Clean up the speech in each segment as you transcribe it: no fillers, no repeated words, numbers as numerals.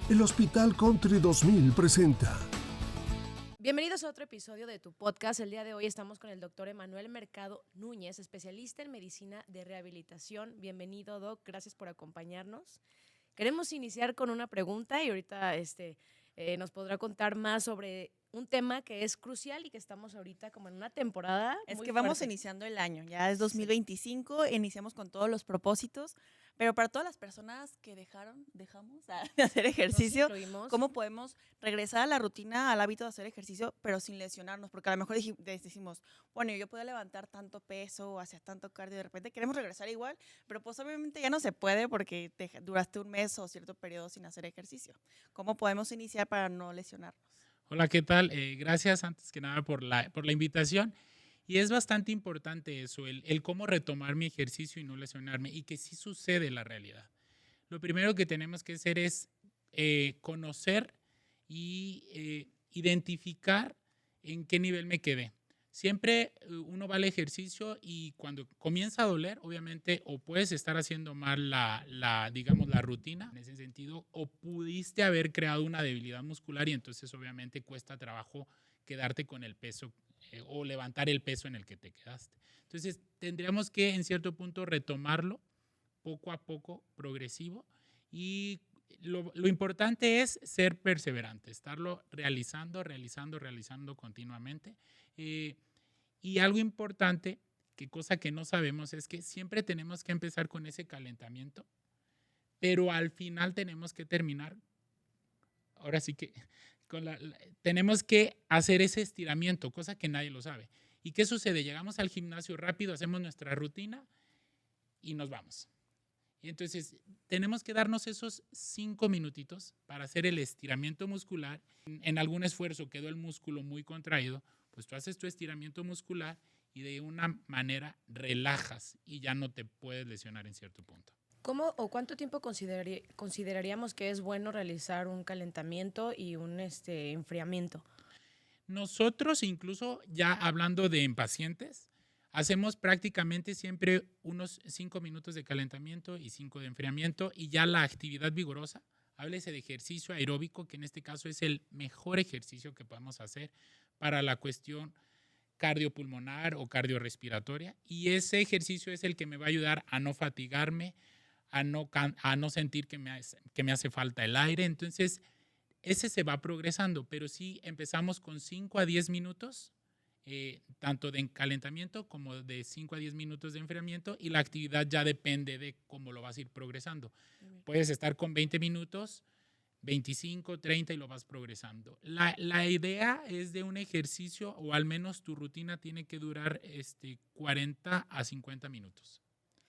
El Hospital Country 2000 presenta. Bienvenidos a otro episodio de tu podcast. El día de hoy estamos con el doctor Emanuel Mercado Núñez, especialista en medicina de rehabilitación. Bienvenido, Doc. Gracias por acompañarnos. Queremos iniciar con una pregunta y ahorita nos podrá contar más sobre un tema que es crucial y que estamos ahorita como en una temporada Es muy que vamos fuerte. iniciando el año, ya es 2025, iniciamos con todos los propósitos, pero para todas las personas que dejamos de hacer ejercicio, Nos incluimos. ¿cómo podemos regresar a la rutina, al hábito de hacer ejercicio, pero sin lesionarnos? Porque a lo mejor decimos, bueno, yo puedo levantar tanto peso, hacer tanto cardio, de repente queremos regresar igual, pero pues obviamente ya no se puede porque duraste un mes o cierto periodo sin hacer ejercicio. ¿Cómo podemos iniciar para no lesionarnos? Hola, ¿qué tal? Gracias antes que nada por la invitación. Y es bastante importante eso, el cómo retomar mi ejercicio y no lesionarme, y que sí sucede en la realidad. Lo primero que tenemos que hacer es conocer y identificar en qué nivel me quedé. Siempre uno va al ejercicio y cuando comienza a doler, obviamente, o puedes estar haciendo mal digamos, la rutina en ese sentido, o pudiste haber creado una debilidad muscular y entonces obviamente cuesta trabajo quedarte con el peso o levantar el peso en el que te quedaste. Entonces, tendríamos que en cierto punto retomarlo poco a poco, progresivo, y lo importante es ser perseverante, estarlo realizando continuamente. Y algo importante, que cosa que no sabemos, es que siempre tenemos que empezar con ese calentamiento, pero al final tenemos que terminar, ahora sí que tenemos que hacer ese estiramiento, cosa que nadie lo sabe. ¿Y qué sucede? Llegamos al gimnasio rápido, hacemos nuestra rutina y nos vamos. Y entonces tenemos que darnos esos 5 minutitos para hacer el estiramiento muscular. En algún esfuerzo quedó el músculo muy contraído, pues tú haces tu estiramiento muscular y de una manera relajas y ya no te puedes lesionar en cierto punto. ¿Cómo o cuánto tiempo consideraríamos que es bueno realizar un calentamiento y un enfriamiento? Nosotros, incluso ya hablando de en pacientes, hacemos prácticamente siempre unos 5 minutos de calentamiento y 5 de enfriamiento, y ya la actividad vigorosa, háblese de ejercicio aeróbico, que en este caso es el mejor ejercicio que podemos hacer para la cuestión cardiopulmonar o cardiorrespiratoria, y ese ejercicio es el que me va a ayudar a no fatigarme, a no sentir que me hace falta el aire. Entonces, ese se va progresando, pero sí empezamos con 5 a 10 minutos, tanto de calentamiento como de 5 a 10 minutos de enfriamiento, y la actividad ya depende de cómo lo vas a ir progresando. Puedes estar con 20 minutos, 25, 30 y lo vas progresando. La idea es de un ejercicio, o al menos tu rutina tiene que durar 40 a 50 minutos.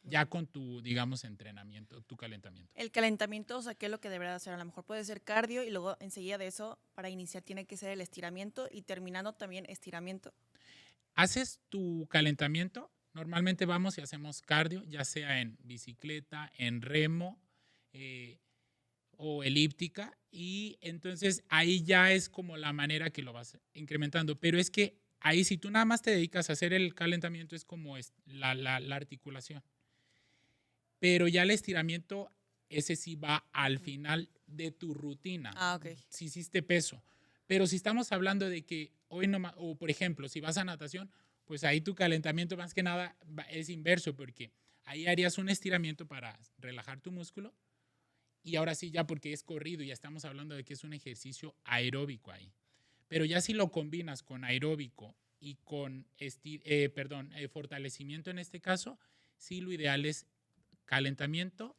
Ya con tu, digamos, entrenamiento, tu calentamiento. El calentamiento, o sea, ¿qué es lo que debería hacer? A lo mejor puede ser cardio y luego enseguida de eso, para iniciar, tiene que ser el estiramiento y terminando también estiramiento. Haces tu calentamiento, normalmente vamos y hacemos cardio, ya sea en bicicleta, en remo o elíptica, y entonces ahí ya es como la manera que lo vas incrementando. Pero es que ahí, si tú nada más te dedicas a hacer el calentamiento, es como la articulación. Pero ya el estiramiento, ese sí va al final de tu rutina. Ok. Si hiciste peso. Pero si estamos hablando de que hoy no, o por ejemplo, si vas a natación, pues ahí tu calentamiento más que nada es inverso, porque ahí harías un estiramiento para relajar tu músculo, y ahora sí ya porque es corrido, ya estamos hablando de que es un ejercicio aeróbico ahí. Pero ya si lo combinas con aeróbico y con fortalecimiento en este caso, sí, lo ideal es calentamiento,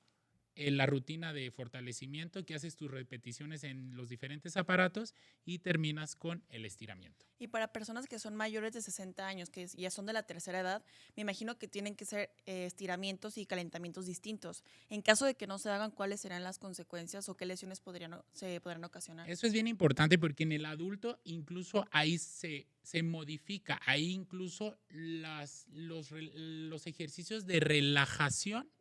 la rutina de fortalecimiento, que haces tus repeticiones en los diferentes aparatos y terminas con el estiramiento. Y para personas que son mayores de 60 años, que ya son de la tercera edad, me imagino que tienen que ser estiramientos y calentamientos distintos. En caso de que no se hagan, ¿cuáles serán las consecuencias o qué lesiones se podrán ocasionar? Eso es bien importante, porque en el adulto incluso ahí se modifica, ahí incluso los ejercicios de relajación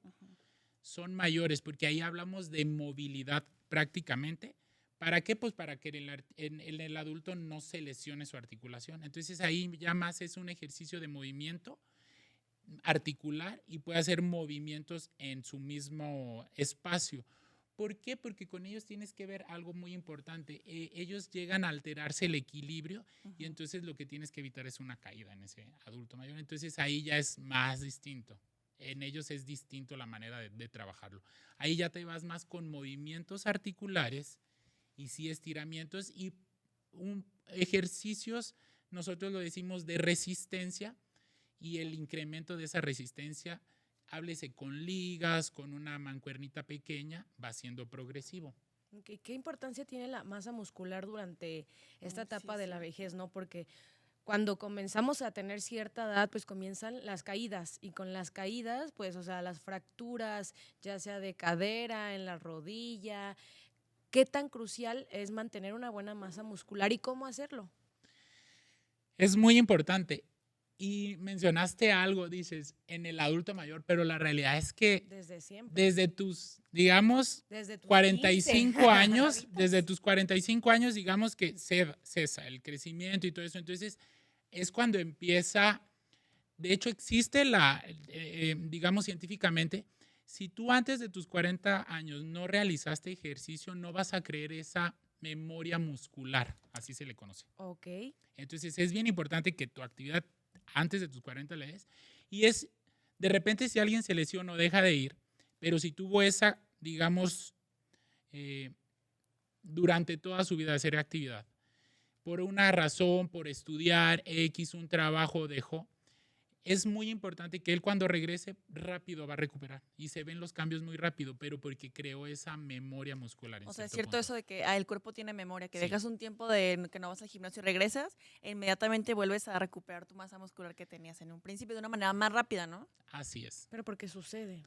son mayores, porque ahí hablamos de movilidad prácticamente. ¿Para qué? Pues para que en el adulto no se lesione su articulación. Entonces ahí ya más es un ejercicio de movimiento articular y puede hacer movimientos en su mismo espacio. ¿Por qué? Porque con ellos tienes que ver algo muy importante. Ellos llegan a alterarse el equilibrio y entonces lo que tienes que evitar es una caída en ese adulto mayor. Entonces ahí ya es más distinto. En ellos es distinto la manera de trabajarlo. Ahí ya te vas más con movimientos articulares y sí estiramientos y ejercicios, nosotros lo decimos de resistencia, y el incremento de esa resistencia, háblese con ligas, con una mancuernita pequeña, va siendo progresivo. Okay. ¿Qué importancia tiene la masa muscular durante esta etapa de la vejez, no? Porque cuando comenzamos a tener cierta edad, pues comienzan las caídas, y con las caídas, pues, o sea, las fracturas, ya sea de cadera, en la rodilla. ¿Qué tan crucial es mantener una buena masa muscular y cómo hacerlo? Es muy importante. Y mencionaste algo, dices, en el adulto mayor, pero la realidad es que Desde siempre. desde tus, digamos, Desde tus 45 15. años, desde tus 45 años, digamos que cesa el crecimiento y todo eso. Entonces, es cuando empieza, de hecho, existe digamos, científicamente, si tú antes de tus 40 años no realizaste ejercicio, no vas a creer esa memoria muscular, así se le conoce. Ok. Entonces, es bien importante que tu actividad antes de tus 40 le des. Y es, de repente, si alguien se lesiona o deja de ir, pero si tuvo esa, digamos, durante toda su vida de hacer actividad, por una razón, por estudiar, X, un trabajo dejó, es muy importante que él cuando regrese rápido va a recuperar y se ven los cambios muy rápido, pero porque creó esa memoria muscular. O sea, es cierto cierto punto. eso de que el cuerpo tiene memoria, que Sí. dejas un tiempo de que no vas al gimnasio y regresas, e inmediatamente vuelves a recuperar tu masa muscular que tenías en un principio de una manera más rápida, ¿no? Así es. Pero ¿por qué sucede?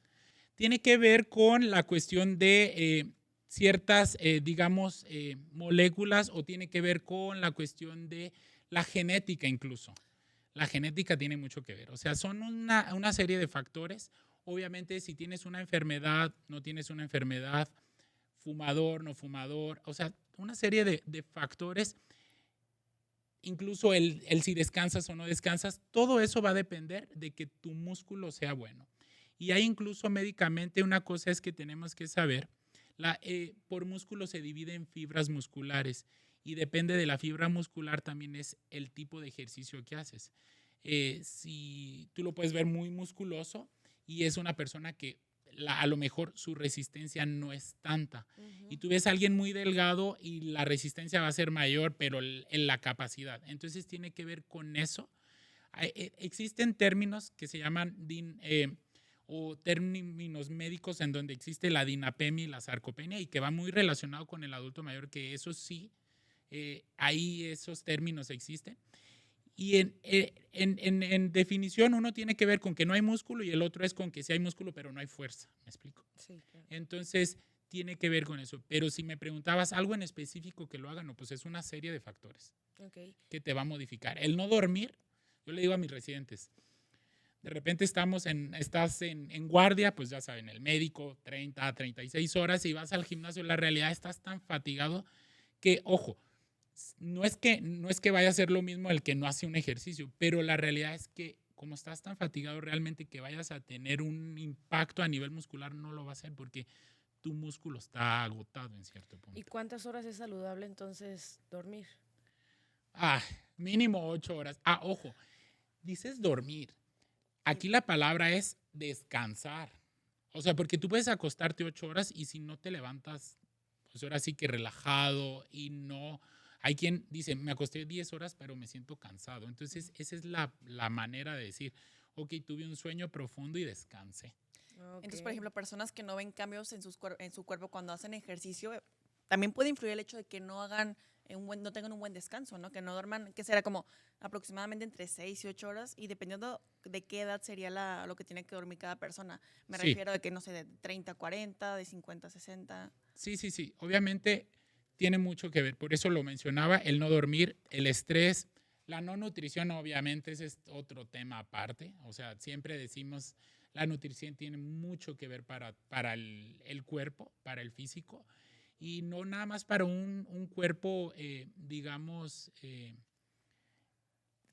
Tiene que ver con la cuestión de ciertas, digamos, moléculas, o tiene que ver con la cuestión de la genética incluso. La genética tiene mucho que ver. O sea, son una serie de factores. Obviamente, si tienes una enfermedad, no tienes una enfermedad, fumador, no fumador, o sea, una serie de factores, incluso el si descansas o no descansas, todo eso va a depender de que tu músculo sea bueno. Y hay incluso médicamente una cosa es que tenemos que saber, por músculo se divide en fibras musculares y depende de la fibra muscular también es el tipo de ejercicio que haces. Si tú lo puedes ver muy musculoso y es una persona que a lo mejor su resistencia no es tanta. Y tú ves a alguien muy delgado y la resistencia va a ser mayor, pero en la capacidad. Entonces tiene que ver con eso. Existen términos que se llaman o términos médicos en donde existe la dinapemia y la sarcopenia y que va muy relacionado con el adulto mayor, que eso sí, ahí esos términos existen. Y en definición uno tiene que ver con que no hay músculo y el otro es con que sí hay músculo pero no hay fuerza, ¿me explico? Sí, claro. Entonces tiene que ver con eso. Pero si me preguntabas algo en específico que lo hagan, no, pues es una serie de factores Okay. que te va a modificar. El no dormir, yo le digo a mis residentes, de repente estás en guardia, pues ya saben, el médico, 30, 36 horas y vas al gimnasio, la realidad estás tan fatigado que, ojo, no es que vaya a ser lo mismo el que no hace un ejercicio, pero la realidad es que como estás tan fatigado realmente que vayas a tener un impacto a nivel muscular no lo va a hacer porque tu músculo está agotado en cierto punto. ¿Y cuántas horas es saludable entonces dormir? Mínimo 8 horas. Ojo, dices dormir. Aquí la palabra es descansar. O sea, porque tú puedes acostarte 8 horas y si no te levantas, pues ahora sí que relajado y no... Hay quien dice, me acosté 10 horas, pero me siento cansado. Entonces, esa es la manera de decir, ok, tuve un sueño profundo y descansé. Okay. Entonces, por ejemplo, personas que no ven cambios en su cuerpo cuando hacen ejercicio, también puede influir el hecho de que no hagan no tengan un buen descanso, ¿no? Que no duerman, que será como aproximadamente entre 6 y 8 horas, y dependiendo de qué edad sería lo que tiene que dormir cada persona. Me refiero de que, no sé, de 30 a 40, de 50 a 60. Sí. Obviamente tiene mucho que ver. Por eso lo mencionaba, el no dormir, el estrés, la no nutrición, obviamente, ese es otro tema aparte. O sea, siempre decimos, la nutrición tiene mucho que ver para el cuerpo, para el físico. Y no nada más para un cuerpo, digamos,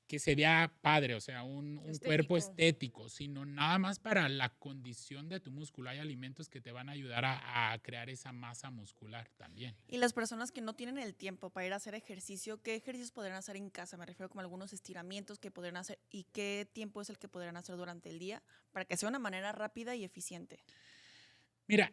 que se vea padre, o sea, un cuerpo estético, sino nada más para la condición de tu músculo. Hay alimentos que te van a ayudar a crear esa masa muscular también. Y las personas que no tienen el tiempo para ir a hacer ejercicio, ¿qué ejercicios podrían hacer en casa? Me refiero como algunos estiramientos que podrían hacer y qué tiempo es el que podrían hacer durante el día para que sea una manera rápida y eficiente. Mira,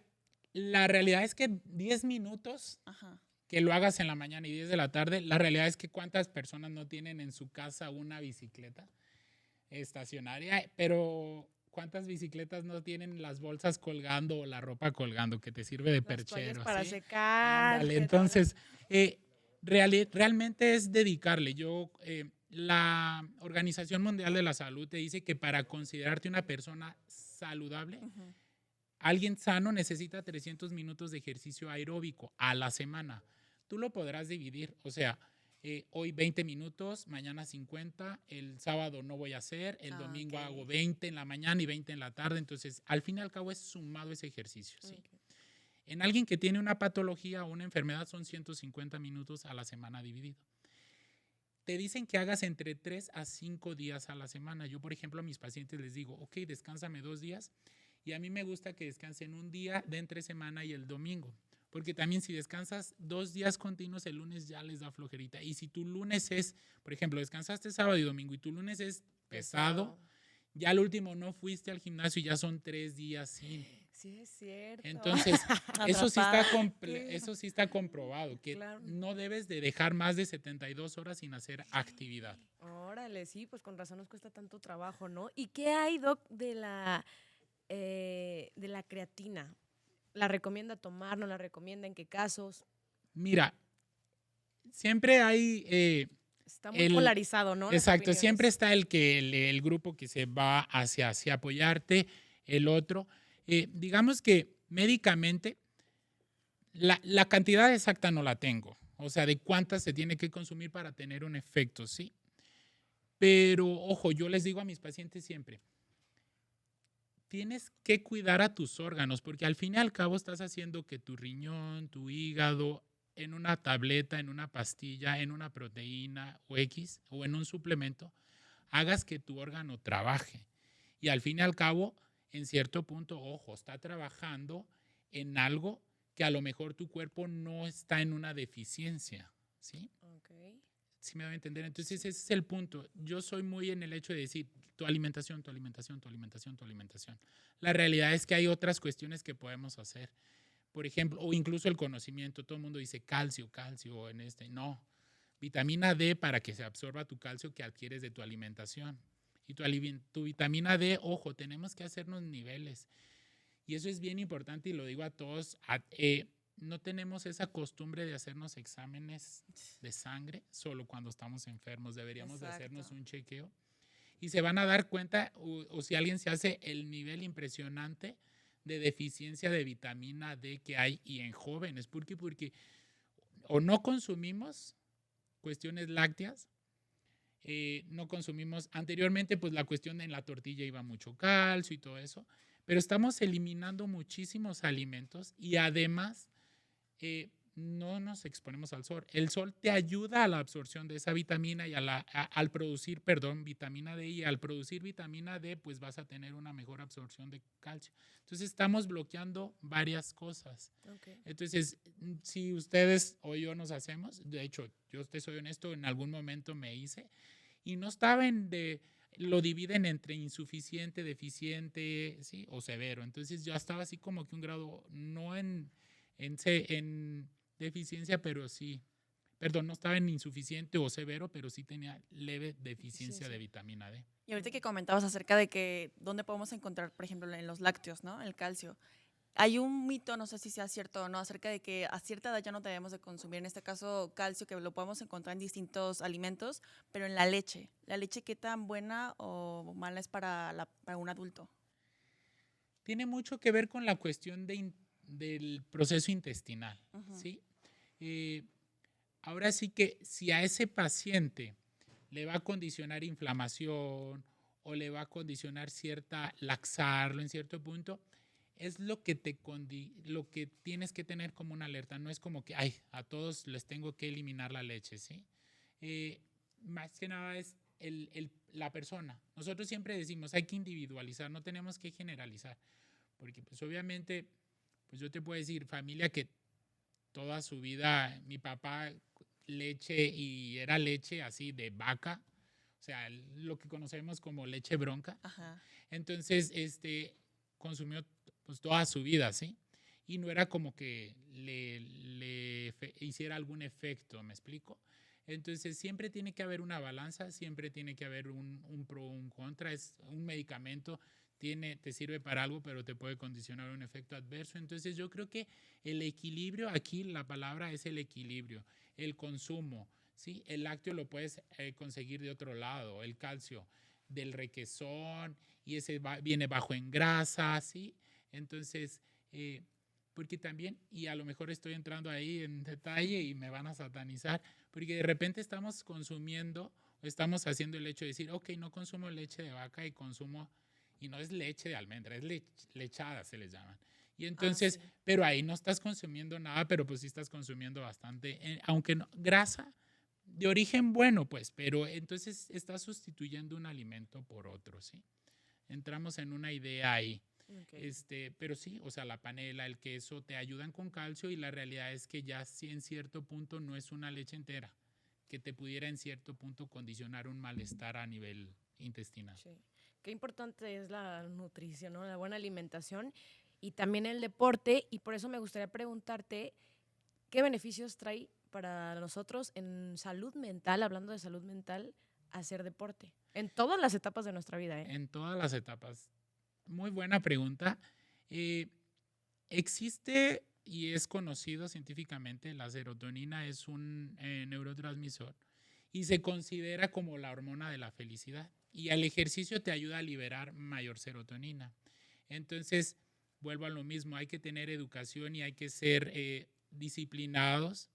la realidad es que 10 minutos Ajá. que lo hagas en la mañana y 10 de la tarde, la realidad es que cuántas personas no tienen en su casa una bicicleta estacionaria, pero cuántas bicicletas no tienen las bolsas colgando o la ropa colgando que te sirve de Las toallas perchero. para ¿sí? secar. Ándale, entonces, realmente es dedicarle. La Organización Mundial de la Salud te dice que para considerarte una persona saludable, Uh-huh. alguien sano necesita 300 minutos de ejercicio aeróbico a la semana. Tú lo podrás dividir, o sea, hoy 20 minutos, mañana 50, el sábado no voy a hacer, el domingo Ok. hago 20 en la mañana y 20 en la tarde, entonces al fin y al cabo es sumado ese ejercicio. ¿sí? Ok. En alguien que tiene una patología o una enfermedad son 150 minutos a la semana dividido. Te dicen que hagas entre 3 a 5 días a la semana. Yo, por ejemplo, a mis pacientes les digo, ok, descánsame 2 días y a mí me gusta que descansen un día de entre semana y el domingo. Porque también si descansas 2 días continuos, el lunes ya les da flojerita. Y si tu lunes es, por ejemplo, descansaste sábado y domingo y tu lunes es pesado, ya al último no fuiste al gimnasio y ya son 3 días sin. Sí, es cierto. Entonces, eso Atrapada. sí está comprobado, que Claro. no debes de dejar más de 72 horas sin hacer actividad. Órale, sí, pues con razón nos cuesta tanto trabajo, ¿no? ¿Y qué hay, Doc, de la creatina? ¿La recomienda tomar? ¿No la recomienda? ¿En qué casos? Mira, siempre hay Está muy polarizado, ¿no? Las exacto, opiniones. siempre está el grupo que se va hacia apoyarte, el otro. Digamos que médicamente la cantidad exacta no la tengo, o sea, de cuántas se tiene que consumir para tener un efecto, ¿sí? Pero, ojo, yo les digo a mis pacientes siempre, tienes que cuidar a tus órganos, porque al fin y al cabo estás haciendo que tu riñón, tu hígado, en una tableta, en una pastilla, en una proteína o X, o en un suplemento, hagas que tu órgano trabaje. Y al fin y al cabo, en cierto punto, ojo, está trabajando en algo que a lo mejor tu cuerpo no está en una deficiencia, ¿sí? Okay. ¿Sí me va a entender? Entonces ese es el punto. Yo soy muy en el hecho de decir tu alimentación, tu alimentación, tu alimentación, tu alimentación. La realidad es que hay otras cuestiones que podemos hacer. Por ejemplo, o incluso el conocimiento. Todo el mundo dice calcio, calcio en este. No. Vitamina D para que se absorba tu calcio que adquieres de tu alimentación. Y tu vitamina D, ojo, tenemos que hacernos niveles. Y eso es bien importante y lo digo a todos. No tenemos esa costumbre de hacernos exámenes de sangre solo cuando estamos enfermos. Deberíamos de hacernos un chequeo. Y se van a dar cuenta, o si alguien se hace el nivel impresionante de deficiencia de vitamina D que hay y en jóvenes. ¿Por qué? Porque o no consumimos cuestiones lácteas, no consumimos, anteriormente pues la cuestión en la tortilla iba mucho calcio y todo eso, pero estamos eliminando muchísimos alimentos y además no nos exponemos al sol. El sol te ayuda a la absorción de esa vitamina y al producir, vitamina D, y al producir vitamina D, pues vas a tener una mejor absorción de calcio. Entonces estamos bloqueando varias cosas. Okay. Entonces, si ustedes o yo nos hacemos, de hecho, yo te soy honesto, en algún momento me hice y no estaba lo dividen entre insuficiente, deficiente, ¿sí? O severo. Entonces yo estaba así como que un grado, no en deficiencia, pero sí, no estaba en insuficiente o severo, pero sí tenía leve deficiencia de vitamina D. Y ahorita que comentabas acerca de que dónde podemos encontrar, por ejemplo, en los lácteos, ¿no? El calcio. Hay un mito, no sé si sea cierto o no, acerca de que a cierta edad ya no debemos de consumir, en este caso, calcio, que lo podemos encontrar en distintos alimentos, pero en la leche. ¿La leche qué tan buena o mala es para un adulto? Tiene mucho que ver con la cuestión del proceso intestinal, ¿sí? Ahora sí que si a ese paciente le va a condicionar inflamación o le va a condicionar laxarlo en cierto punto, es lo que tienes que tener como una alerta. No es como que, a todos les tengo que eliminar la leche, ¿sí? Más que nada es la persona. Nosotros siempre decimos, hay que individualizar, no tenemos que generalizar, porque pues obviamente, pues yo te puedo decir, familia que toda su vida, mi papá leche y era leche así de vaca, o sea, lo que conocemos como leche bronca. Ajá. Entonces, consumió pues toda su vida, ¿sí? Y no era como que le hiciera algún efecto, ¿me explico? Entonces, siempre tiene que haber una balanza, siempre tiene que haber un pro, un contra. Es un medicamento, te sirve para algo, pero te puede condicionar un efecto adverso. Entonces, yo creo que el equilibrio, aquí la palabra es el equilibrio, el consumo, ¿sí? El lácteo lo puedes conseguir de otro lado, el calcio del requesón, y ese viene bajo en grasa, ¿sí? Entonces, porque también, y a lo mejor estoy entrando ahí en detalle y me van a satanizar, porque de repente estamos consumiendo, o estamos haciendo el hecho de decir, ok, no consumo leche de vaca y consumo, y no es leche de almendra, es lechada, se les llaman. Y entonces, sí. pero ahí no estás consumiendo nada, pero pues sí estás consumiendo bastante, aunque no, grasa de origen bueno, pues, pero entonces estás sustituyendo un alimento por otro, ¿sí? Entramos en una idea ahí. Okay. Pero sí, o sea, la panela, el queso te ayudan con calcio y la realidad es que ya sí en cierto punto no es una leche entera, que te pudiera en cierto punto condicionar un malestar a nivel intestinal. Sí. Qué importante es la nutrición, ¿no? La buena alimentación y también el deporte. Y por eso me gustaría preguntarte qué beneficios trae para nosotros en salud mental, hablando de salud mental, hacer deporte. En todas las etapas de nuestra vida, ¿eh? En todas las etapas. Muy buena pregunta. Existe y es conocido científicamente, la serotonina es un neurotransmisor y se considera como la hormona de la felicidad. Y el ejercicio te ayuda a liberar mayor serotonina. Entonces, vuelvo a lo mismo, hay que tener educación y hay que ser disciplinados.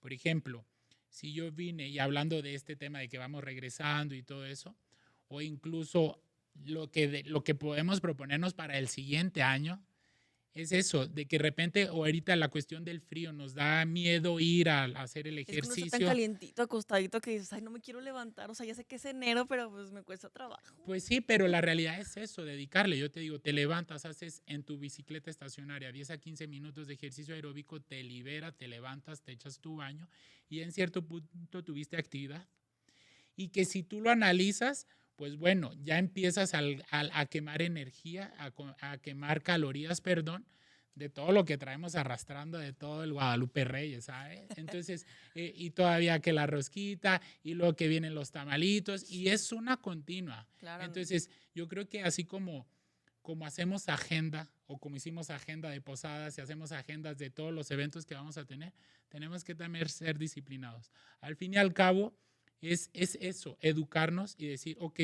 Por ejemplo, si yo vine y hablando de este tema de que vamos regresando y todo eso, o incluso lo que podemos proponernos para el siguiente año, es eso, de que de repente, o ahorita la cuestión del frío, nos da miedo ir a hacer el Es que uno está tan ejercicio. calientito, acostadito, que dices, ay, no me quiero levantar. O sea, ya sé que es enero, pero pues me cuesta trabajo. Pues sí, pero la realidad es eso, dedicarle. Yo te digo, te levantas, haces en tu bicicleta estacionaria 10 a 15 minutos de ejercicio aeróbico, te libera, te levantas, te echas tu baño y en cierto punto tuviste actividad. Y que si tú lo analizas, pues bueno, ya empiezas a quemar energía, a quemar calorías, perdón, de todo lo que traemos arrastrando de todo el Guadalupe Reyes, ¿sabes? Entonces, y todavía que la rosquita, y luego que vienen los tamalitos, y es una continua. Claro. Entonces, yo creo que así como hacemos agenda, o como hicimos agenda de posadas y hacemos agendas de todos los eventos que vamos a tener, tenemos que también ser disciplinados. Al fin y al cabo, es eso, educarnos y decir, ok,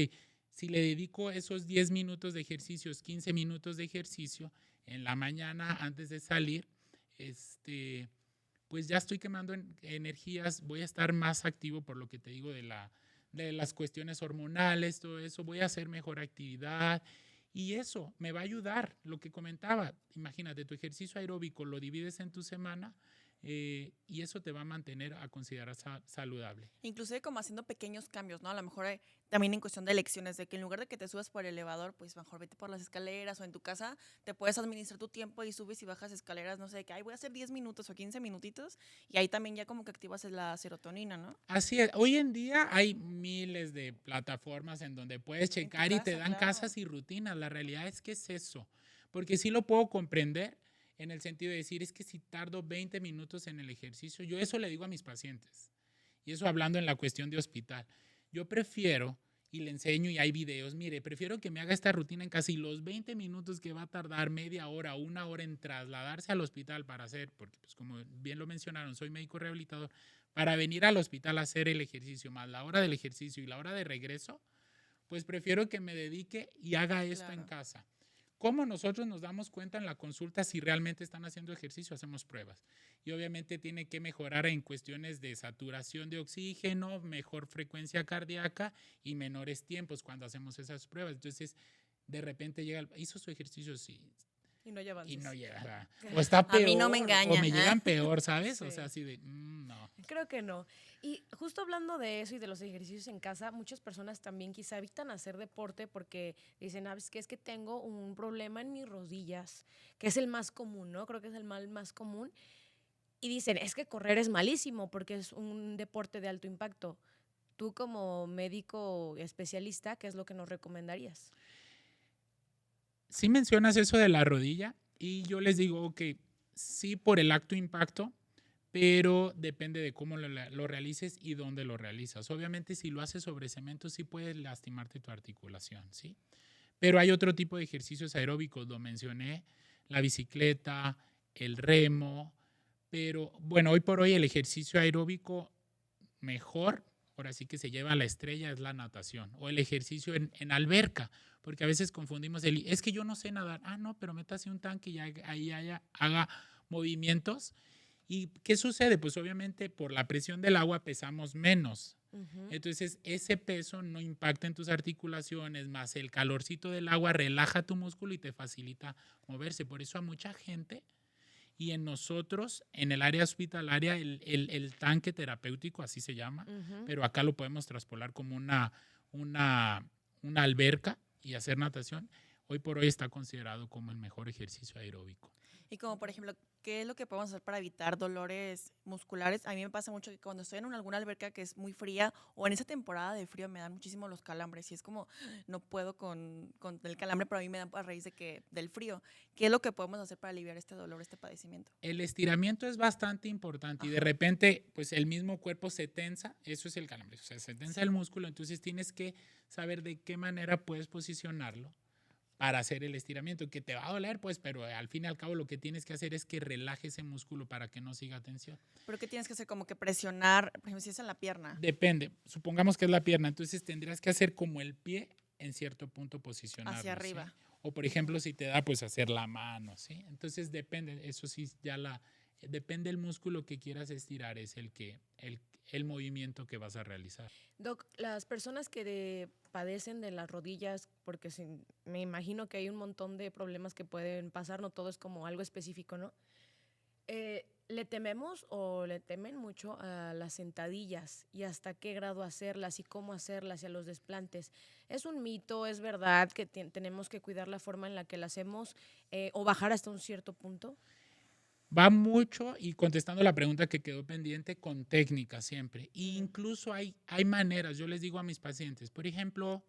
si le dedico esos 10 minutos de ejercicios, 15 minutos de ejercicio en la mañana antes de salir, pues ya estoy quemando energías, voy a estar más activo por lo que te digo de las cuestiones hormonales, todo eso, voy a hacer mejor actividad y eso me va a ayudar, lo que comentaba, imagínate, tu ejercicio aeróbico lo divides en tu semana, y eso te va a mantener a considerar saludable. Inclusive como haciendo pequeños cambios, ¿no? A lo mejor también en cuestión de elecciones, de que en lugar de que te subas por el elevador, pues mejor vete por las escaleras o en tu casa te puedes administrar tu tiempo y subes y bajas escaleras, no sé, que ay, voy a hacer 10 minutos o 15 minutitos y ahí también ya como que activas la serotonina, ¿no? Así es. Hoy en día hay miles de plataformas en donde puedes checar y te dan claro. casas y rutinas. La realidad es que es eso. Porque sí lo puedo comprender en el sentido de decir, es que si tardo 20 minutos en el ejercicio, yo eso le digo a mis pacientes. Y eso hablando en la cuestión de hospital. Yo prefiero, y le enseño y hay videos, mire, prefiero que me haga esta rutina en casi los 20 minutos que va a tardar media hora o una hora en trasladarse al hospital para hacer, porque pues como bien lo mencionaron, soy médico rehabilitador, para venir al hospital a hacer el ejercicio, más la hora del ejercicio y la hora de regreso, pues prefiero que me dedique y haga esto en casa. ¿Cómo nosotros nos damos cuenta en la consulta si realmente están haciendo ejercicio? Hacemos pruebas. Y obviamente tiene que mejorar en cuestiones de saturación de oxígeno, mejor frecuencia cardíaca y menores tiempos cuando hacemos esas pruebas. Entonces, de repente hizo su ejercicio, sí. Y no llevan. Y no llega. O está peor. A mí no me engaña. O me llegan peor, ¿sabes? Sí. O sea, así de, no. Creo que no. Y justo hablando de eso y de los ejercicios en casa, muchas personas también quizá evitan hacer deporte porque dicen, es que tengo un problema en mis rodillas, que es el más común, ¿no? Creo que es el mal más común. Y dicen, es que correr es malísimo porque es un deporte de alto impacto. Tú como médico especialista, ¿qué es lo que nos recomendarías? Sí mencionas eso de la rodilla y yo les digo que sí por el alto impacto, pero depende de cómo lo realices y dónde lo realizas. Obviamente, si lo haces sobre cemento, sí puedes lastimarte tu articulación, ¿sí? Pero hay otro tipo de ejercicios aeróbicos, lo mencioné, la bicicleta, el remo, pero bueno, hoy por hoy el ejercicio aeróbico mejor, ahora sí que se lleva a la estrella, es la natación o el ejercicio en alberca, porque a veces confundimos es que yo no sé nadar, no, pero métase un tanque y ahí haga movimientos. ¿Y qué sucede? Pues obviamente por la presión del agua pesamos menos. Entonces ese peso no impacta en tus articulaciones, más el calorcito del agua relaja tu músculo y te facilita moverse. Por eso a mucha gente y en nosotros, en el área hospitalaria, el tanque terapéutico, así se llama, pero acá lo podemos traspolar como una alberca y hacer natación. Hoy por hoy está considerado como el mejor ejercicio aeróbico. Y como por ejemplo, ¿qué es lo que podemos hacer para evitar dolores musculares? A mí me pasa mucho que cuando estoy en alguna alberca que es muy fría o en esa temporada de frío me dan muchísimo los calambres y es como no puedo con el calambre, pero a mí me dan a raíz del frío. ¿Qué es lo que podemos hacer para aliviar este dolor, este padecimiento? El estiramiento es bastante importante y de repente pues el mismo cuerpo se tensa, eso es el calambre, o sea, se tensa el músculo, entonces tienes que saber de qué manera puedes posicionarlo para hacer el estiramiento, que te va a doler, pues, pero al fin y al cabo lo que tienes que hacer es que relaje ese músculo para que no siga tensión. ¿Pero qué tienes que hacer? Como que presionar, por ejemplo, si es en la pierna. Depende, supongamos que es la pierna, entonces tendrías que hacer como el pie en cierto punto posicionarlo. Hacia arriba. ¿Sí? O por ejemplo, si te da, pues hacer la mano, ¿sí? Entonces depende, eso sí, depende del músculo que quieras estirar, es el movimiento que vas a realizar. Doc, las personas que padecen de las rodillas, porque me imagino que hay un montón de problemas que pueden pasar, no todo es como algo específico, ¿no? ¿Le tememos o le temen mucho a las sentadillas y hasta qué grado hacerlas y cómo hacerlas y a los desplantes? ¿Es un mito, es verdad que tenemos que cuidar la forma en la que la hacemos o bajar hasta un cierto punto? Va mucho, y contestando la pregunta que quedó pendiente, con técnica siempre. E incluso hay maneras, yo les digo a mis pacientes, por ejemplo,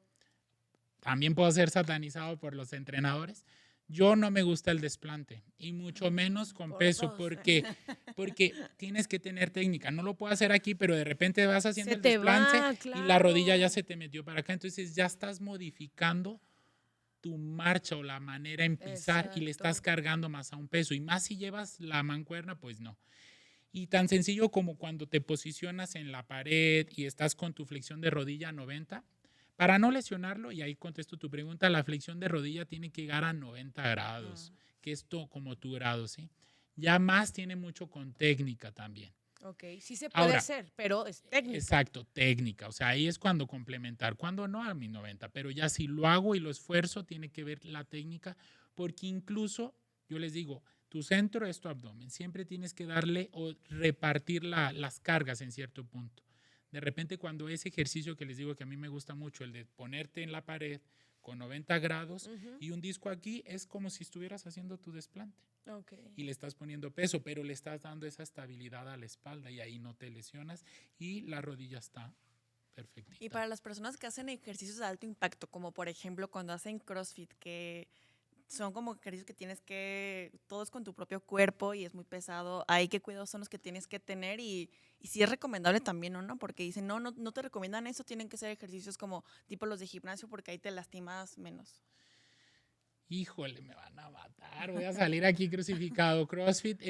también puedo ser satanizado por los entrenadores. Yo no me gusta el desplante, y mucho menos con peso, porque tienes que tener técnica. No lo puedo hacer aquí, pero de repente vas haciendo el desplante y la rodilla ya se te metió para acá. Entonces ya estás modificando tu marcha o la manera en pisar. Exacto. Y le estás cargando más a un peso. Y más si llevas la mancuerna, pues no. Y tan sencillo como cuando te posicionas en la pared y estás con tu flexión de rodilla a 90, para no lesionarlo, y ahí contesto tu pregunta, la flexión de rodilla tiene que llegar a 90 grados, que es como tu grado, ¿sí? Ya más tiene mucho con técnica también. Ok, sí se puede hacer, pero es técnica. Exacto, técnica. O sea, ahí es cuando complementar, cuando no a mi 90, pero ya si lo hago y lo esfuerzo, tiene que ver la técnica, porque incluso, yo les digo, tu centro es tu abdomen. Siempre tienes que darle o repartir las cargas en cierto punto. De repente, cuando ese ejercicio que les digo que a mí me gusta mucho, el de ponerte en la pared con 90 grados y un disco aquí, es como si estuvieras haciendo tu desplante. Okay. Y le estás poniendo peso, pero le estás dando esa estabilidad a la espalda y ahí no te lesionas y la rodilla está perfectita. Y para las personas que hacen ejercicios de alto impacto, como por ejemplo cuando hacen CrossFit, que son como ejercicios que tienes que, todo es con tu propio cuerpo y es muy pesado, ahí qué cuidados son los que tienes que tener y si es recomendable también o no, porque dicen no te recomiendan eso, tienen que ser ejercicios como tipo los de gimnasio porque ahí te lastimas menos. Híjole, me van a matar, voy a salir aquí crucificado. CrossFit,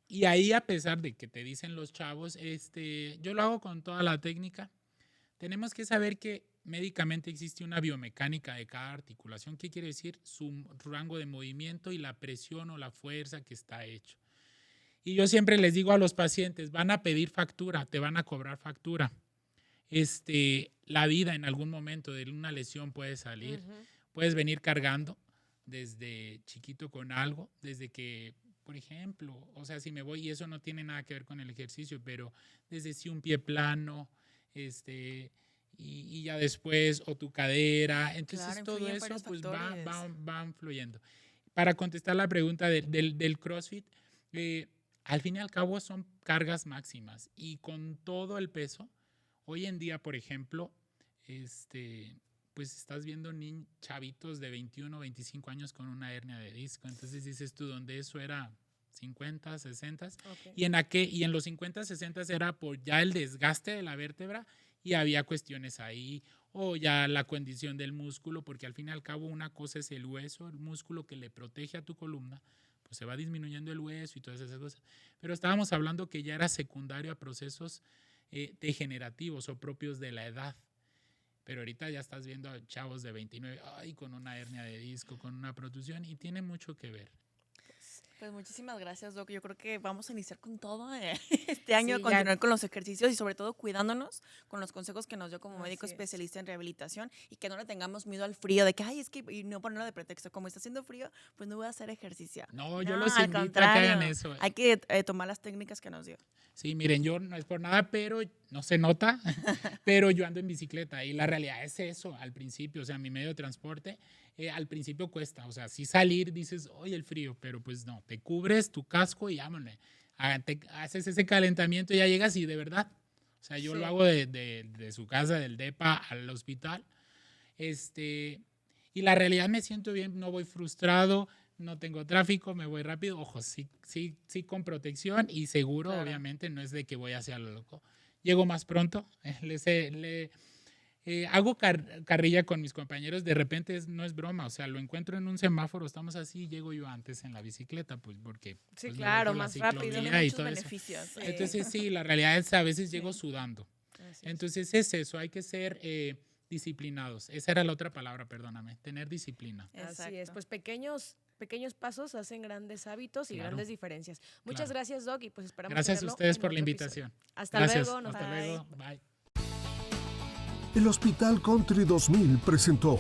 y ahí a pesar de que te dicen los chavos, yo lo hago con toda la técnica. Tenemos que saber que médicamente existe una biomecánica de cada articulación. ¿Qué quiere decir? Su rango de movimiento y la presión o la fuerza que está hecho. Y yo siempre les digo a los pacientes, van a pedir factura, te van a cobrar factura. La vida en algún momento de una lesión puede salir, puedes venir cargando desde chiquito con algo, desde que por ejemplo. O sea, si me voy, y eso no tiene nada que ver con el ejercicio, pero desde sí un pie plano, y ya después, o tu cadera. Entonces Claro, todo influyen eso varios pues factores. va influyendo. Para contestar la pregunta del CrossFit, al fin y al cabo son cargas máximas y con todo el peso, hoy en día, por ejemplo, pues estás viendo chavitos de 21, 25 años con una hernia de disco. Entonces dices tú, ¿dónde eso era 50, 60? Ok. Y en los 50, 60 era por ya el desgaste de la vértebra y había cuestiones ahí, o ya la condición del músculo, porque al fin y al cabo una cosa es el hueso, el músculo que le protege a tu columna, pues se va disminuyendo el hueso y todas esas cosas. Pero estábamos hablando que ya era secundario a procesos degenerativos o propios de la edad. Pero ahorita ya estás viendo a chavos de 29, con una hernia de disco, con una protusión, y tiene mucho que ver. Pues muchísimas gracias, Doc. Yo creo que vamos a iniciar con todo este año, Sí, a continuar con los ejercicios y sobre todo cuidándonos con los consejos que nos dio como médico Así es. especialista en rehabilitación y que no le tengamos miedo al frío, de que, ay, es que, y no ponerlo de pretexto, como está haciendo frío, pues no voy a hacer ejercicio. No, yo No, los al invito a que hagan contrario, eso. hay que tomar las técnicas que nos dio. Sí, miren, yo no es por nada, pero no se nota, pero yo ando en bicicleta y la realidad es eso al principio, o sea, mi medio de transporte al principio cuesta, o sea, sí salir dices, oye, el frío, pero pues no, te cubres tu casco y vámonos, haces ese calentamiento y ya llegas y de verdad, o sea, yo Sí. lo hago de su casa, del DEPA al hospital, y la realidad me siento bien, no voy frustrado, no tengo tráfico, me voy rápido, ojo, sí con protección y seguro, Claro. obviamente, no es de que voy hacia lo loco. Llego más pronto, hago carrilla con mis compañeros, de repente no es broma, o sea, lo encuentro en un semáforo, estamos así, llego yo antes en la bicicleta, pues porque Sí, pues, me claro, voy por la más rápido. Tiene ciclovía y muchos todo eso. beneficios. Sí. Entonces sí, la realidad es que a veces llego Sí. sudando. Así es. Entonces es eso, hay que ser disciplinados. Esa era la otra palabra, perdóname, tener disciplina. Así es, Exacto. pues pequeños pasos hacen grandes hábitos y Claro. grandes diferencias. Muchas Claro. gracias, Doc, y pues esperamos Gracias a tenerlo ustedes en por la otro episodio. invitación. Hasta Gracias, luego. nos hasta vemos. luego, bye. El Hospital Country 2000 presentó